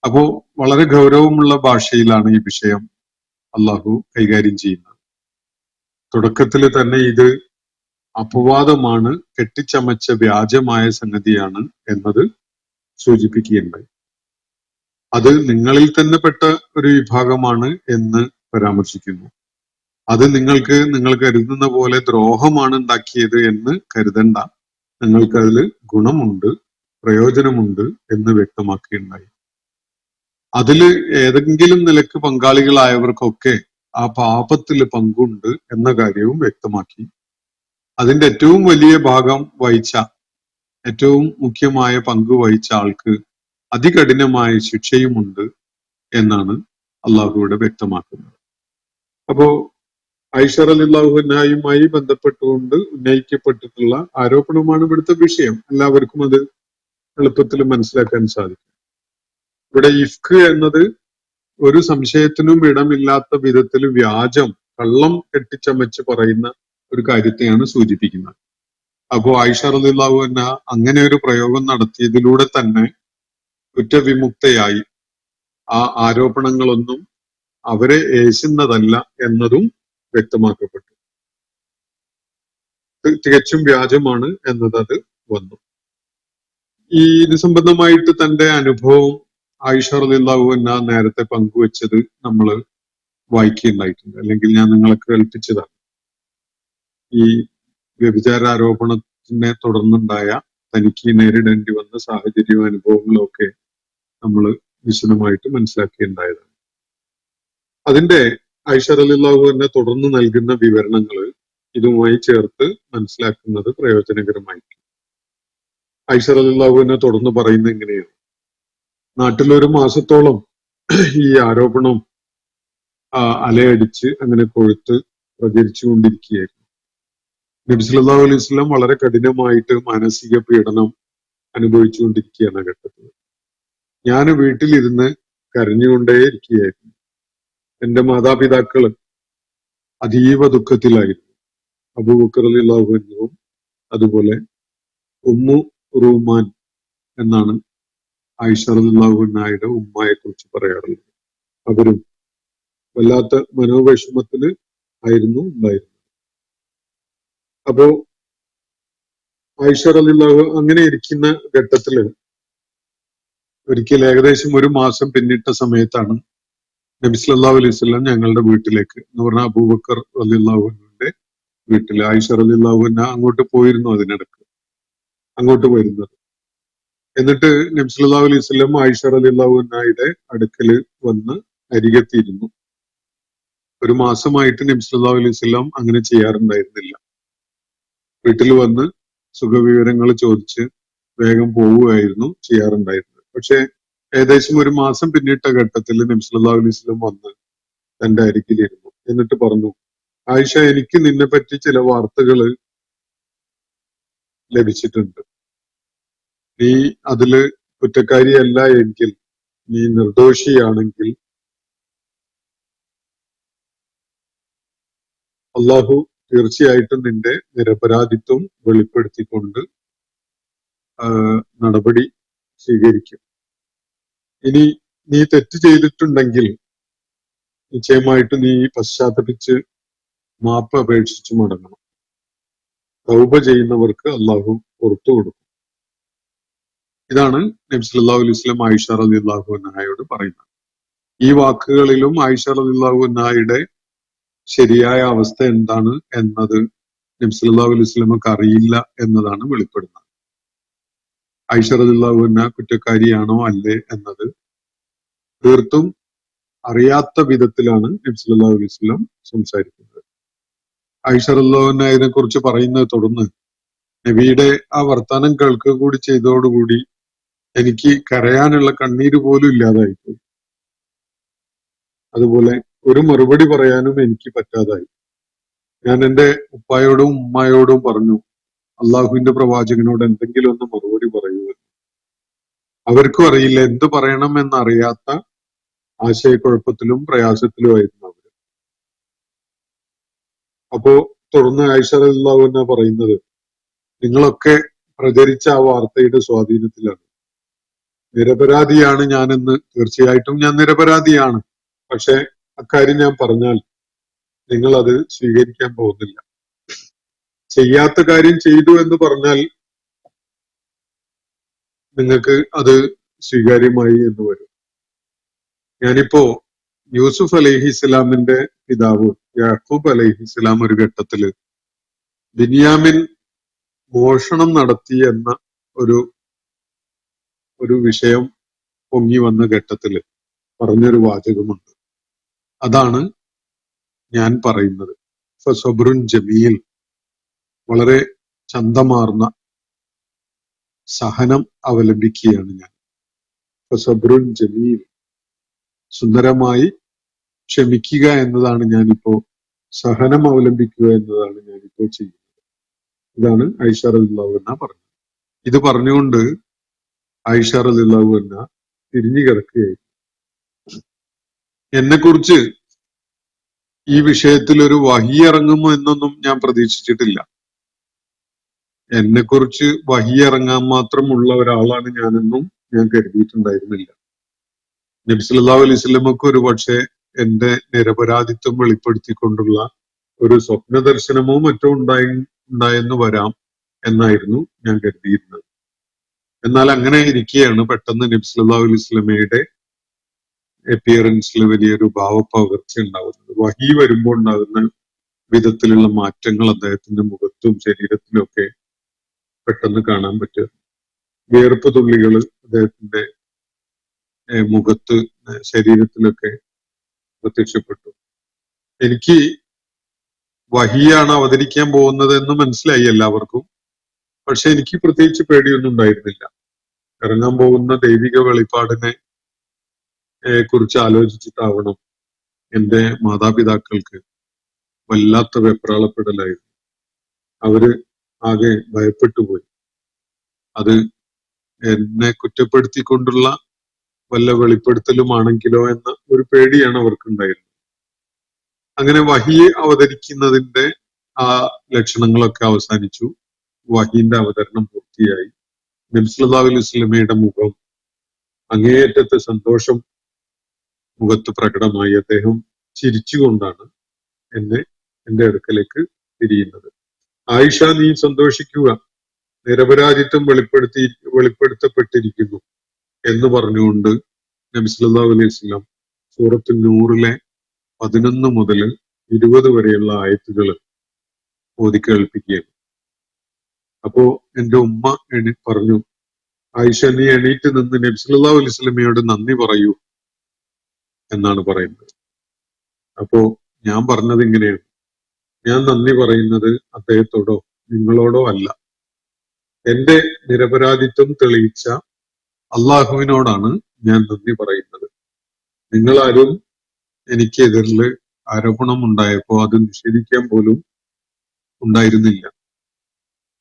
അപ്പോ വളരെ ഗൗരവമുള്ള ഭാഷയിലാണ് ഈ വിഷയം അള്ളാഹു കൈകാര്യം ചെയ്യുന്നത്. തുടക്കത്തിൽ തന്നെ ഇത് അപവാദമാണ്, കെട്ടിച്ചമച്ച വ്യാജമായ സംഗതിയാണ് എന്നത് സൂചിപ്പിക്കുകയുണ്ടായി. അത് നിങ്ങളിൽ തന്നെ പെട്ട ഒരു വിഭാഗമാണ് എന്ന് പരാമർശിക്കുന്നു. അത് നിങ്ങൾ കരുതുന്ന പോലെ ദ്രോഹമാണ് ഉണ്ടാക്കിയത് എന്ന് കരുതണ്ട, നിങ്ങൾക്കതിൽ ഗുണമുണ്ട്, പ്രയോജനമുണ്ട് എന്ന് വ്യക്തമാക്കുകയുണ്ടായി. അതില് ഏതെങ്കിലും നിലക്ക് പങ്കാളികളായവർക്കൊക്കെ ആ പാപത്തിൽ പങ്കുണ്ട് എന്ന കാര്യവും വ്യക്തമാക്കി. അതിന്റെ ഏറ്റവും വലിയ ഭാഗം വഹിച്ച, ഏറ്റവും മുഖ്യമായ പങ്ക് വഹിച്ച ആൾക്ക് അതികഠിനമായ ശിക്ഷയുമുണ്ട് എന്നാണ് അള്ളാഹുവിടെ വ്യക്തമാക്കുന്നത്. അപ്പോ ആയിഷ റളിയല്ലാഹു അൻഹയുമായി ബന്ധപ്പെട്ടുകൊണ്ട് ഉന്നയിക്കപ്പെട്ടിട്ടുള്ള ആരോപണമാണ് ഇവിടുത്തെ വിഷയം. എല്ലാവർക്കും അത് എളുപ്പത്തിൽ മനസ്സിലാക്കാൻ സാധിക്കും. ഇവിടെ ഇഫ്ക് എന്നത് ഒരു സംശയത്തിനും ഇടമില്ലാത്ത വിധത്തിൽ വ്യാജം, കള്ളം കെട്ടിച്ചമച്ച് പറയുന്ന ഒരു കാര്യത്തെയാണ് സൂചിപ്പിക്കുന്നത്. അപ്പോ ആയിഷ റളിയല്ലാഹു അൻഹ അങ്ങനെ ഒരു പ്രയോഗം നടത്തിയതിലൂടെ തന്നെ കുറ്റവിമുക്തയായി. ആ ആരോപണങ്ങളൊന്നും അവരെ ഏശുന്നതല്ല എന്നതും വ്യക്തമാക്കപ്പെട്ടു. തികച്ചും വ്യാജമാണ് എന്നത് വന്നു. ഈ ഇത് സംബന്ധമായിട്ട് തന്റെ അനുഭവം ആയിഷ റളിയല്ലാഹു അൻഹ നേരത്തെ പങ്കുവെച്ചത് നമ്മൾ വായിക്കുകയുണ്ടായിട്ടുണ്ട്, അല്ലെങ്കിൽ ഞാൻ നിങ്ങളെ കേൾപ്പിച്ചതാണ്. ഈ വ്യഭിചാര ആരോപണത്തിനെ തുടർന്നുണ്ടായ തനിക്ക് നേരിടേണ്ടി വന്ന സാഹചര്യവും അനുഭവങ്ങളും ഒക്കെ നമ്മൾ വിശദമായിട്ട് മനസ്സിലാക്കിയുണ്ടായതാണ്. അതിന്റെ ആയിഷ റളിയല്ലാഹു അൻഹ തുടർന്ന് നൽകുന്ന വിവരണങ്ങൾ ഇതുമായി ചേർത്ത് മനസ്സിലാക്കുന്നത് പ്രയോജനകരമായിരിക്കും. ആയിഷ റളിയല്ലാഹു അൻഹ തുടർന്ന് പറയുന്നത് എങ്ങനെയാണ്? നാട്ടിലൊരു മാസത്തോളം ഈ ആരോപണം അലയടിച്ച് അങ്ങനെ കൊഴുത്ത് പ്രചരിച്ചുകൊണ്ടിരിക്കുകയായിരുന്നു. നബി സല്ലല്ലാഹു അലൈഹി വസല്ലം വളരെ കഠിനമായിട്ട് മാനസിക പീഡനം അനുഭവിച്ചുകൊണ്ടിരിക്കുകയാണ് ഘട്ടത്തിൽ. ഞാൻ വീട്ടിലിരുന്ന് കരഞ്ഞുകൊണ്ടേയിരിക്കുകയായിരുന്നു. എന്റെ മാതാപിതാക്കൾ അതീവ ദുഃഖത്തിലായിരുന്നു. അബൂബക്കർ റളിയല്ലാഹു അൻഹുവും അതുപോലെ ഉമ്മു റൂമാൻ എന്നാണ് ആയിഷ റളിയല്ലാഹു അൻഹയുടെ ഉമ്മയെ കുറിച്ച് പറയാറുള്ളത്. അവരും വല്ലാത്ത മനോവിഷമത്തില് ആയിരുന്നു ഉണ്ടായിരുന്നത്. അപ്പോ ആയിഷ റളിയല്ലാഹു അങ്ങനെ ഇരിക്കുന്ന ഘട്ടത്തില് ഒരിക്കൽ ഏകദേശം ഒരു മാസം പിന്നിട്ട സമയത്താണ് നബി സല്ലല്ലാഹു അലൈഹി വസല്ലം ഞങ്ങളുടെ വീട്ടിലേക്ക്, എന്ന് പറഞ്ഞാൽ അബൂബക്കർ റളിയല്ലാഹു അൻഹുവിന്റെ വീട്ടിൽ, ആയിഷ റളിയല്ലാഹു അൻഹ അങ്ങോട്ട് പോയിരുന്നു, അതിനിടക്ക് അങ്ങോട്ട് വരുന്നത്. എന്നിട്ട് നബി സല്ലല്ലാഹു അലൈഹി വസല്ലം ആയിഷ റളിയല്ലാഹു അൻഹയുടെ അടുക്കല് വന്ന് അരികെത്തിയിരുന്നു. ഒരു മാസമായിട്ട് നബി സല്ലല്ലാഹു അലൈഹി വസല്ലം അങ്ങനെ ചെയ്യാറുണ്ടായിരുന്നില്ല. വീട്ടിൽ വന്ന് സുഖവിവരങ്ങൾ ചോദിച്ച് വേഗം പോവുകയായിരുന്നു ചെയ്യാറുണ്ടായിരുന്നത്. പക്ഷെ ഏകദേശം ഒരു മാസം പിന്നിട്ട ഘട്ടത്തിൽ നബി സല്ലല്ലാഹു അലൈഹി വസല്ലം വന്ന് തന്റെ അരികിലിരുന്നു. എന്നിട്ട് പറഞ്ഞു, ആയിഷ, എനിക്ക് നിന്നെ പറ്റി ചില വാർത്തകൾ ലഭിച്ചിട്ടുണ്ട്. നീ അതില് കുറ്റക്കാരിയല്ല എങ്കിൽ, നീ നിർദോഷിയാണെങ്കിൽ അള്ളാഹു തീർച്ചയായിട്ടും നിന്റെ നിരപരാധിത്വം വെളിപ്പെടുത്തിക്കൊണ്ട് നടപടി സ്വീകരിക്കും. ഇനി നീ തെറ്റ് ചെയ്തിട്ടുണ്ടെങ്കിൽ നിശ്ചയമായിട്ട് നീ പശ്ചാത്തപിച്ച് മാപ്പ് അപേക്ഷിച്ച് മടങ്ങണം. തൗബ ചെയ്യുന്നവർക്ക് അള്ളാഹു പുറത്തു കൊടുക്കും. ഇതാണ് നബി സല്ലല്ലാഹു അലൈഹി വസല്ലം ആയിഷ റളിയല്ലാഹു അൻഹയോട് പറയുന്നത്. ഈ വാക്കുകളിലും ആയിഷ റളിയല്ലാഹു അൻഹയുടെ ശരിയായ അവസ്ഥ എന്താണ് എന്നത് നബി സല്ലല്ലാഹു അലൈഹി വസല്ലമക്ക് അറിയില്ല എന്നതാണ് വെളിപ്പെടുന്നത്. ആയിഷ റളിയല്ലാഹു അൻഹ കുറ്റക്കാരിയാണോ അല്ലേ എന്നത് തീർത്തും അറിയാത്ത വിധത്തിലാണ് നബി സല്ലല്ലാഹു അലൈഹി വസല്ലം സംസാരിക്കുന്നത്. ആയിഷ റളിയല്ലാഹു അൻഹയെ കുറിച്ച് പറയുന്നത് തുടർന്ന്, നബിയുടെ ആ വർത്താനം കേൾക്കുക കൂടി ചെയ്തതോടുകൂടി എനിക്ക് കരയാനുള്ള കണ്ണീര് പോലും ഇല്ലാതായിപ്പോയി. അതുപോലെ ഒരു മറുപടി പറയാനും എനിക്ക് പറ്റാതായി. ഞാൻ എൻ്റെ ഉപ്പായോടും ഉമ്മായോടും പറഞ്ഞു, അള്ളാഹുവിന്റെ പ്രവാചകനോട് എന്തെങ്കിലും ഒന്ന് മറുപടി പറയുക. അവർക്കും അറിയില്ല, എന്ത് പറയണം എന്നറിയാത്ത ആശയക്കുഴപ്പത്തിലും പ്രയാസത്തിലുമായിരുന്നു അവർ. അപ്പോ തുടർന്ന് ആയിഷ റളിയല്ലാഹു അൻഹ പറയുന്നത്, നിങ്ങളൊക്കെ പ്രചരിച്ച ആ വാർത്തയുടെ സ്വാധീനത്തിലാണ്. നിരപരാധിയാണ് ഞാനെന്ന്, തീർച്ചയായിട്ടും ഞാൻ നിരപരാധിയാണ്. പക്ഷെ അക്കാര്യം ഞാൻ പറഞ്ഞാൽ നിങ്ങൾ അത് സ്വീകരിക്കാൻ പോകുന്നില്ല. ചെയ്യാത്ത കാര്യം ചെയ്തു എന്ന് പറഞ്ഞാൽ നിങ്ങൾക്ക് അത് സ്വീകാര്യമായി എന്ന് വരും. ഞാനിപ്പോ യൂസുഫ് അലൈഹിസ്സലാമിന്റെ പിതാവ് യാക്കൂബ് അലൈഹിസ്സലാം ഒരു ഘട്ടത്തില് ബിന്യാമിൻ മോഷണം നടത്തി എന്ന ഒരു വിഷയം പൊങ്ങി വന്ന ഘട്ടത്തില് പറഞ്ഞൊരു വാചകമുണ്ട്. അതാണ് ഞാൻ പറയുന്നത്. ഫസബ്റുൻ ജമീൽ, വളരെ ചന്തമാർന്ന സഹനം അവലംബിക്കുകയാണ് ഞാൻ. ഫസബ്റുൻ ജമീൽ, സുന്ദരമായി ക്ഷമിക്കുക എന്നതാണ് ഞാനിപ്പോ, സഹനം അവലംബിക്കുക എന്നതാണ് ഞാനിപ്പോ ചെയ്യുന്നത്. ഇതാണ് ആയിഷ റളിയല്ലാഹു അൻഹ പറഞ്ഞത്. ഇത് പറഞ്ഞുകൊണ്ട് ആയിഷ റളിയല്ലാഹു അൻഹ തിരിഞ്ഞു കിടക്കുകയായി. എന്നെക്കുറിച്ച് ഈ വിഷയത്തിൽ ഒരു വഹി ഇറങ്ങുമോ എന്നൊന്നും ഞാൻ പ്രതീക്ഷിച്ചിട്ടില്ല. എന്നെക്കുറിച്ച് വഹി ഇറങ്ങാൻ മാത്രമുള്ള ഒരാളാണ് ഞാനെന്നും ഞാൻ കരുതിയിട്ടുണ്ടായിരുന്നില്ല. നബി സല്ലല്ലാഹു അലൈഹി വസല്ലമക്ക് ഒരു പക്ഷേ എന്റെ നിരപരാധിത്വം വെളിപ്പെടുത്തിക്കൊണ്ടുള്ള ഒരു സ്വപ്ന ദർശനമോ മറ്റോ ഉണ്ടായെന്ന് വരാം എന്നായിരുന്നു ഞാൻ കരുതിയിരുന്നത്. എന്നാൽ അങ്ങനെ ഇരിക്കുകയാണ് പെട്ടെന്ന് നബി സല്ലല്ലാഹു അലൈഹി വസല്ലമയുടെ അപ്പിയറൻസിൽ വലിയൊരു ഭാവപകർച്ച ഉണ്ടാകുന്നത്. വഹി വരുമ്പോൾ ഉണ്ടാകുന്ന വിധത്തിലുള്ള മാറ്റങ്ങൾ അദ്ദേഹത്തിന്റെ മുഖത്തും ശരീരത്തിലും ഒക്കെ പെട്ടെന്ന് കാണാൻ പറ്റുക. വിയർപ്പ് തുള്ളികൾ അദ്ദേഹത്തിന്റെ മുഖത്ത് ശരീരത്തിലൊക്കെ പ്രത്യക്ഷപ്പെട്ടു. എനിക്ക് വഹിയാണ് അവതരിക്കാൻ പോകുന്നത് എന്ന് മനസ്സിലായി എല്ലാവർക്കും. പക്ഷെ എനിക്ക് പ്രത്യേകിച്ച് പേടിയൊന്നും ഉണ്ടായിരുന്നില്ല. ഇറങ്ങാൻ പോകുന്ന ദൈവിക വെളിപ്പാടിനെ കുറിച്ച് ആലോചിച്ചിട്ടാവണം എന്റെ മാതാപിതാക്കൾക്ക് വല്ലാത്ത വെപ്രാളപ്പെടലായിരുന്നു. അവര് ആകെ ഭയപ്പെട്ടു പോയി. അത് എന്നെ കുറ്റപ്പെടുത്തിക്കൊണ്ടുള്ള വല്ല വെളിപ്പെടുത്തലുമാണെങ്കിലോ എന്ന ഒരു പേടിയാണ് അവർക്കുണ്ടായിരുന്നത്. അങ്ങനെ വഹി അവതരിക്കുന്നതിന്റെ ആ ലക്ഷണങ്ങളൊക്കെ അവസാനിച്ചു. വഹീന്റെ അവതരണം പൂർത്തിയായി. നബി സല്ലല്ലാഹു അലൈഹി വസല്ലമയുടെ മുഖം, അങ്ങേയറ്റത്തെ സന്തോഷം മുഖത്ത് പ്രകടമായി. അദ്ദേഹം ചിരിച്ചുകൊണ്ടാണ് എന്റെ അടുക്കലേക്ക് തിരിയുന്നത്. ആയിഷ, നീ സന്തോഷിക്കുക, നിരപരാധിത്വം വെളിപ്പെടുത്തപ്പെട്ടിരിക്കുന്നു എന്ന് പറഞ്ഞുകൊണ്ട് നബി സല്ലല്ലാഹു അലൈഹി വസല്ലം സൂറത്തുൽ നൂറിലെ 11 മുതൽ 20 വരെയുള്ള ആയത്തുകൾ ഓതി കേൾപ്പിക്കുകയാണ്. അപ്പോ എന്റെ ഉമ്മ പറഞ്ഞു, ആയിഷ, നീ എണീറ്റ് നിന്ന് നബി സല്ലല്ലാഹു അലൈഹി വസല്ലമയോട് നന്ദി പറയൂ എന്നാണ് പറയുന്നത്. അപ്പോ ഞാൻ പറഞ്ഞത് ഇങ്ങനെയാണ്, ഞാൻ നന്ദി പറയുന്നത് അദ്ദേഹത്തോടോ നിങ്ങളോടോ അല്ല, എന്റെ നിരപരാധിത്വം തെളിയിച്ച അള്ളാഹുവിനോടാണ് ഞാൻ നന്ദി പറയുന്നത്. നിങ്ങളാരും എനിക്കെതിരിൽ ആരോപണം ഉണ്ടായപ്പോ അത് നിഷേധിക്കാൻ പോലും ഉണ്ടായിരുന്നില്ല.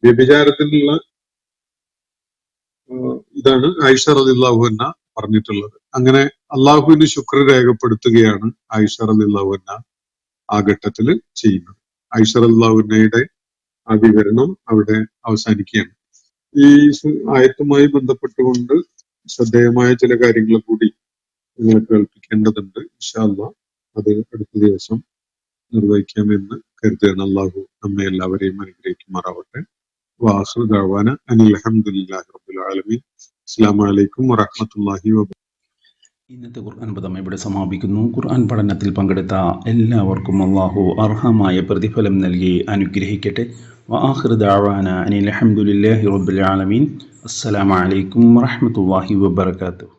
വ്യഭിചാരത്തിനുള്ള ഇതാണ് ആയിഷ റളിയല്ലാഹു അൻഹ പറഞ്ഞിട്ടുള്ളത്. അങ്ങനെ അള്ളാഹുവിന് ശുക്ർ രേഖപ്പെടുത്തുകയാണ് ആയിഷ റളിയല്ലാഹു അൻഹ ആ ഘട്ടത്തിൽ ചെയ്യുന്നത്. ആയിഷ റളിയല്ലാഹു അൻഹയുടെ ആ വിവരണം അവിടെ അവസാനിക്കുകയാണ്. ഈ ആയത്തുമായി ബന്ധപ്പെട്ടുകൊണ്ട് ശ്രദ്ധേയമായ ചില കാര്യങ്ങൾ കൂടി നിങ്ങളെ കേൾപ്പിക്കേണ്ടതുണ്ട്. ഇൻഷാ അല്ലാഹ് അത് അടുത്ത ദിവസം നിർവഹിക്കാമെന്ന് കരുതുകയാണ്. അള്ളാഹു നമ്മെ എല്ലാവരെയും അനുഗ്രഹിക്കുമാറാവട്ടെ. വാഖിറു ദഅ്വാന അനിൽ ഹംദുലില്ലാഹി റബ്ബിൽ ആലമീൻ. അസ്സലാമു അലൈക്കും വറഹ്മത്തുള്ളാഹി വബറകാതുഹു. ഇന്നത്തെ ഖുർആൻ പദം ഇവിടെ സമാപിക്കുന്നു. ഖുർആൻ പഠനത്തിൽ പങ്കെടുത്ത എല്ലാവർക്കും അള്ളാഹു അർഹമായ പ്രതിഫലം നൽകി അനുഗ്രഹിക്കട്ടെ. വആഖിറു ദഅ്വാന അനിൽ ഹംദുലില്ലാഹി റബ്ബിൽ ആലമീൻ. അസ്സലാമു അലൈക്കും വറഹ്മത്തുള്ളാഹി വബറകാതുഹു.